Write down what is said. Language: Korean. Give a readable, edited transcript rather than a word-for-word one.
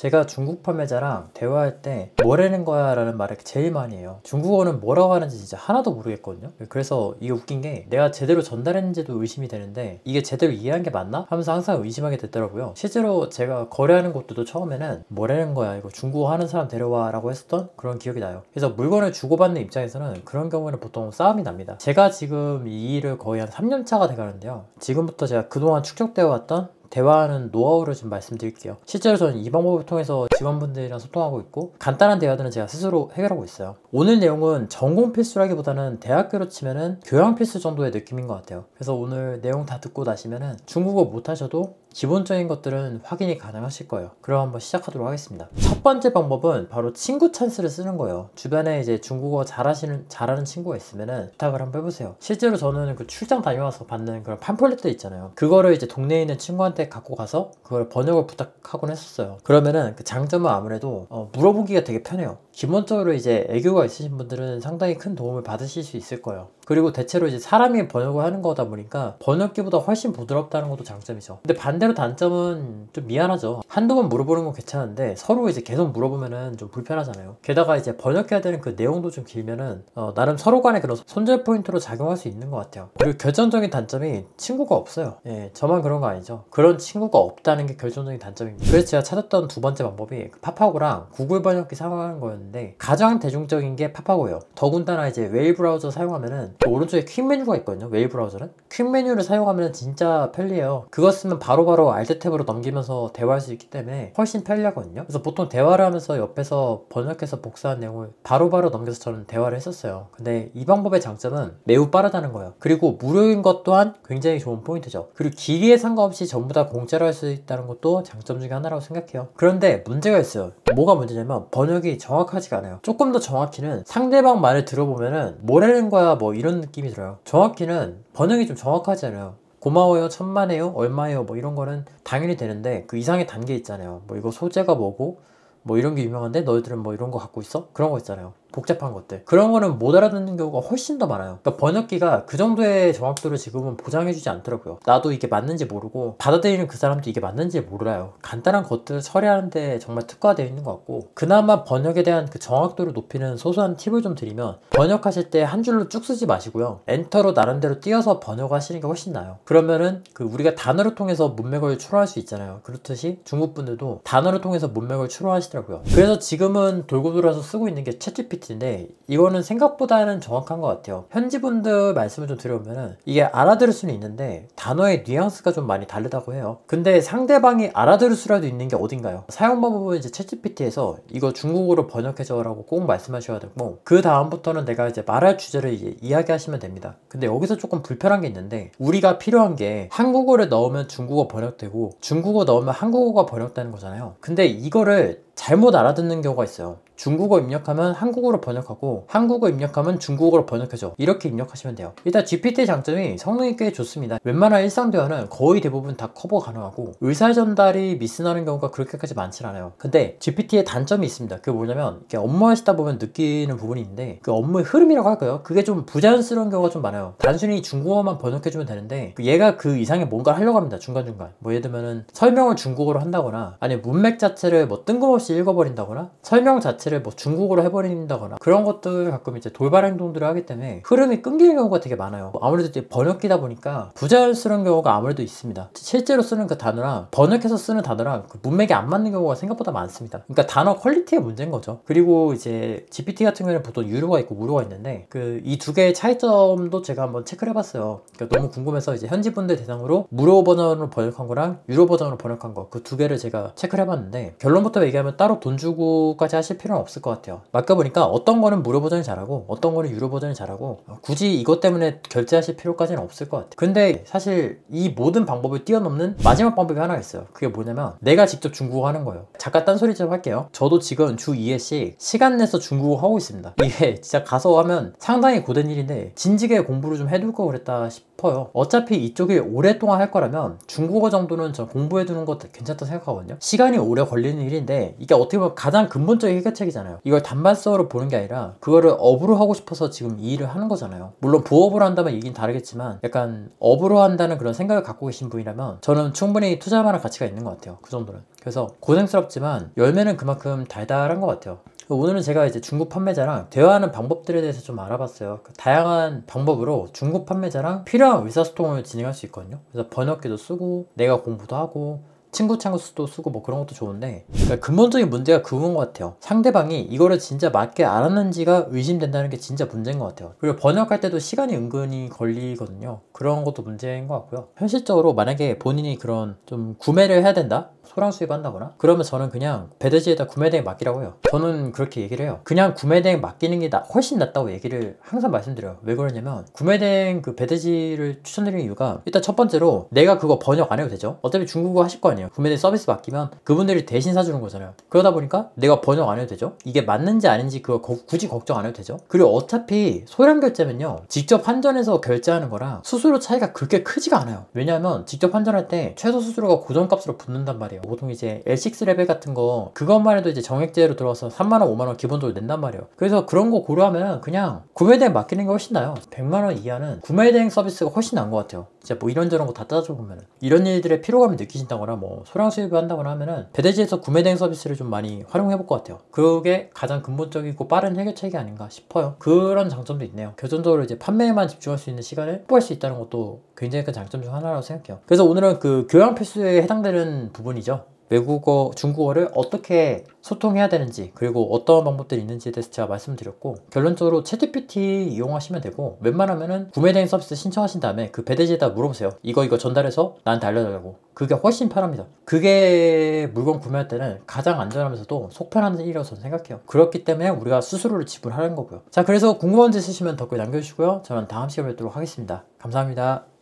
제가 중국 판매자랑 대화할 때 뭐라는 거야 라는 말을 제일 많이 해요. 중국어는 뭐라고 하는지 진짜 하나도 모르겠거든요. 그래서 이게 웃긴 게 내가 제대로 전달했는지도 의심이 되는데 이게 제대로 이해한 게 맞나? 하면서 항상 의심하게 됐더라고요. 실제로 제가 거래하는 곳들도 처음에는 뭐라는 거야, 이거 중국어 하는 사람 데려와 라고 했었던 그런 기억이 나요. 그래서 물건을 주고받는 입장에서는 그런 경우에는 보통 싸움이 납니다. 제가 지금 이 일을 거의 한 3년차가 돼가는데요. 지금부터 제가 그동안 축적되어 왔던 대화하는 노하우를 좀 말씀드릴게요. 실제로 저는 이 방법을 통해서 직원분들이랑 소통하고 있고 간단한 대화들은 제가 스스로 해결하고 있어요. 오늘 내용은 전공 필수라기보다는 대학교로 치면은 교양 필수 정도의 느낌인 것 같아요. 그래서 오늘 내용 다 듣고 나시면은 중국어 못하셔도 기본적인 것들은 확인이 가능하실 거예요. 그럼 한번 시작하도록 하겠습니다. 첫 번째 방법은 바로 친구 찬스를 쓰는 거예요. 주변에 이제 중국어 잘하는 친구가 있으면은 부탁을 한번 해보세요. 실제로 저는 그 출장 다녀와서 받는 그런 팜플렛들 있잖아요. 그거를 이제 동네에 있는 친구한테 갖고 가서 그걸 번역을 부탁하곤 했었어요. 그러면은 그 장점은 아무래도 물어보기가 되게 편해요. 기본적으로 이제 애교가 있으신 분들은 상당히 큰 도움을 받으실 수 있을 거예요. 그리고 대체로 이제 사람이 번역을 하는 거다 보니까 번역기보다 훨씬 부드럽다는 것도 장점이죠. 근데 반대로 단점은 좀 미안하죠. 한두 번 물어보는 건 괜찮은데 서로 이제 계속 물어보면은 좀 불편하잖아요. 게다가 이제 번역해야 되는 그 내용도 좀 길면은 나름 서로 간에 그런 손절 포인트로 작용할 수 있는 것 같아요. 그리고 결정적인 단점이 친구가 없어요. 예, 저만 그런 거 아니죠. 그런 친구가 없다는 게 결정적인 단점입니다. 그래서 제가 찾았던 두 번째 방법이 파파고랑 구글 번역기 사용하는 거였는데 가장 대중적인 게 파파고예요. 더군다나 이제 웨일 브라우저 사용하면은 오른쪽에 퀵 메뉴가 있거든요. 웨일 브라우저는 퀵 메뉴를 사용하면 진짜 편리해요. 그거 쓰면 바로바로 알트 탭으로 넘기면서 대화할 수 있기 때문에 훨씬 편리하거든요. 그래서 보통 대화를 하면서 옆에서 번역해서 복사한 내용을 바로바로 넘겨서 저는 대화를 했었어요. 근데 이 방법의 장점은 매우 빠르다는 거예요. 그리고 무료인 것 또한 굉장히 좋은 포인트죠. 그리고 길이에 상관없이 전부 다 공짜로 할 수 있다는 것도 장점 중에 하나라고 생각해요. 그런데 문제가 있어요. 뭐가 문제냐면 번역이 정확하지가 않아요. 조금 더 정확히는 상대방 말을 들어보면은 뭐라는 거야 뭐 이런 느낌이 들어요. 정확히는 번역이 좀 정확하지 않아요. 고마워요, 천만에요, 얼마예요 뭐 이런 거는 당연히 되는데 그 이상의 단계 있잖아요. 뭐 이거 소재가 뭐고 뭐 이런 게 유명한데 너희들은 뭐 이런 거 갖고 있어? 그런 거 있잖아요. 복잡한 것들. 그런 거는 못 알아듣는 경우가 훨씬 더 많아요. 그러니까 번역기가 그 정도의 정확도를 지금은 보장해주지 않더라고요. 나도 이게 맞는지 모르고 받아들이는 그 사람도 이게 맞는지 몰라요. 간단한 것들을 처리하는데 정말 특화되어 있는 것 같고 그나마 번역에 대한 그 정확도를 높이는 소소한 팁을 좀 드리면 번역하실 때 한 줄로 쭉 쓰지 마시고요. 엔터로 나름대로 띄어서 번역하시는 게 훨씬 나아요. 그러면은 그 우리가 단어를 통해서 문맥을 추론할 수 있잖아요. 그렇듯이 중국 분들도 단어를 통해서 문맥을 추론하시더라고요. 그래서 지금은 돌고 돌아서 쓰고 있는 게 챗GPT 인데 이거는 생각보다는 정확한 것 같아요. 현지분들 말씀을 좀 드려보면은 이게 알아들을 수는 있는데 단어의 뉘앙스가 좀 많이 다르다고 해요. 근데 상대방이 알아들을 수라도 있는 게 어딘가요? 사용 방법은 이제 챗GPT에서 이거 중국어로 번역해줘 라고 꼭 말씀하셔야 되고 그 다음부터는 내가 이제 말할 주제를 이제 이야기하시면 됩니다. 근데 여기서 조금 불편한 게 있는데 우리가 필요한 게 한국어를 넣으면 중국어 번역되고 중국어 넣으면 한국어가 번역되는 거잖아요. 근데 이거를 잘못 알아듣는 경우가 있어요. 중국어 입력하면 한국어로 번역하고 한국어 입력하면 중국어로 번역해줘 이렇게 입력하시면 돼요. 일단 GPT의 장점이 성능이 꽤 좋습니다. 웬만한 일상 대화는 거의 대부분 다 커버 가능하고 의사 전달이 미스나는 경우가 그렇게까지 많진 않아요. 근데 GPT의 단점이 있습니다. 그게 뭐냐면 이렇게 업무하시다 보면 느끼는 부분이 있는데 그 업무의 흐름이라고 할까요? 그게 좀 부자연스러운 경우가 좀 많아요. 단순히 중국어만 번역해주면 되는데 얘가 그 이상의 뭔가를 하려고 합니다. 중간중간 뭐 예를 들면은 설명을 중국어로 한다거나 아니면 문맥 자체를 뭐 뜬금없이 읽어버린다거나 설명 자체를 뭐 중국어로 해버린다거나 그런 것들 가끔 이제 돌발 행동들을 하기 때문에 흐름이 끊기는 경우가 되게 많아요. 아무래도 이제 번역기다 보니까 부자연스러운 경우가 아무래도 있습니다. 실제로 쓰는 그 단어랑 번역해서 쓰는 단어랑 그 문맥이 안 맞는 경우가 생각보다 많습니다. 그러니까 단어 퀄리티의 문제인 거죠. 그리고 이제 GPT 같은 경우에는 보통 유료가 있고 무료가 있는데 그 이 두 개의 차이점도 제가 한번 체크를 해봤어요. 그러니까 너무 궁금해서 이제 현지 분들 대상으로 무료 버전으로 번역한 거랑 유료 버전으로 번역한 거 그 두 개를 제가 체크를 해봤는데 결론부터 얘기하면 따로 돈 주고까지 하실 필요는 없을 것 같아요. 맡겨보니까 어떤 거는 무료 버전이 잘하고 어떤 거는 유료 버전이 잘하고 굳이 이것 때문에 결제하실 필요까지는 없을 것 같아요. 근데 사실 이 모든 방법을 뛰어넘는 마지막 방법이 하나 있어요. 그게 뭐냐면 내가 직접 중국어 하는 거예요. 잠깐 딴소리 좀 할게요. 저도 지금 주 2회씩 시간 내서 중국어 하고 있습니다. 이게 진짜 가서 하면 상당히 고된 일인데 진지하게 공부를 좀 해둘 걸 그랬다 싶어요. 어차피 이쪽이 오랫동안 할 거라면 중국어 정도는 저 공부해두는 것도 괜찮다 생각하거든요. 시간이 오래 걸리는 일인데 이게 어떻게 보면 가장 근본적인 해결책이잖아요. 이걸 단발성으로 보는 게 아니라 그거를 업으로 하고 싶어서 지금 이 일을 하는 거잖아요. 물론 부업으로 한다면 얘기는 다르겠지만 약간 업으로 한다는 그런 생각을 갖고 계신 분이라면 저는 충분히 투자할 만한 가치가 있는 것 같아요. 그 정도는. 그래서 고생스럽지만 열매는 그만큼 달달한 것 같아요. 오늘은 제가 이제 중국 판매자랑 대화하는 방법들에 대해서 좀 알아봤어요. 다양한 방법으로 중국 판매자랑 필요한 의사소통을 진행할 수 있거든요. 그래서 번역기도 쓰고 내가 공부도 하고 친구 창구수도 쓰고 뭐 그런 것도 좋은데, 그러니까 근본적인 문제가 그건 것 같아요. 상대방이 이거를 진짜 맞게 알았는지가 의심된다는 게 진짜 문제인 것 같아요. 그리고 번역할 때도 시간이 은근히 걸리거든요. 그런 것도 문제인 것 같고요. 현실적으로 만약에 본인이 그런 좀 구매를 해야 된다? 소량 수입한다거나? 그러면 저는 그냥 배대지에다 구매대행 맡기라고 해요. 저는 그렇게 얘기를 해요. 그냥 구매대행 맡기는 게 훨씬 낫다고 얘기를 항상 말씀드려요. 왜 그러냐면 구매대행 그 배대지를 추천드리는 이유가 일단 첫 번째로 내가 그거 번역 안 해도 되죠. 어차피 중국어 하실 거 아니에요. 구매대행 서비스 맡기면 그분들이 대신 사주는 거잖아요. 그러다 보니까 내가 번역 안 해도 되죠. 이게 맞는지 아닌지 그거 굳이 걱정 안 해도 되죠. 그리고 어차피 소량 결제면요, 직접 환전해서 결제하는 거랑 수수료 차이가 그렇게 크지가 않아요. 왜냐하면 직접 환전할 때 최소 수수료가 고정값으로 붙는단 말이에요. 보통 이제 L6 레벨 같은 거 그것만 해도 이제 정액제로 들어와서 3만원 5만원 기본적으로 낸단 말이에요. 그래서 그런 거 고려하면 그냥 구매대행 맡기는 게 훨씬 나아요. 100만원 이하는 구매대행 서비스가 훨씬 나은 것 같아요. 진짜 뭐 이런저런 거 다 따져보면 이런 일들의 피로감을 느끼신다거나 뭐 소량 수입을 한다거나 하면은 배대지에서 구매대행 서비스를 좀 많이 활용해 볼 것 같아요. 그게 가장 근본적이고 빠른 해결책이 아닌가 싶어요. 그런 장점도 있네요. 결정적으로 이제 판매에만 집중할 수 있는 시간을 확보할 수 있다는 것도 굉장히 큰 장점 중 하나라고 생각해요. 그래서 오늘은 그 교양 필수에 해당되는 부분이죠. 외국어, 중국어를 어떻게 소통해야 되는지, 그리고 어떤 방법들이 있는지에 대해서 제가 말씀드렸고, 결론적으로 챗GPT 이용하시면 되고, 웬만하면은 구매대행 서비스 신청하신 다음에 그 배대지에다 물어보세요. 이거 전달해서 나한테 알려달라고. 그게 훨씬 편합니다. 그게 물건 구매할 때는 가장 안전하면서도 속편한 일이라고 저는 생각해요. 그렇기 때문에 우리가 수수료를 지불하는 거고요. 자, 그래서 궁금한 점 있으시면 댓글 남겨주시고요. 저는 다음 시간에 뵙도록 하겠습니다. 감사합니다.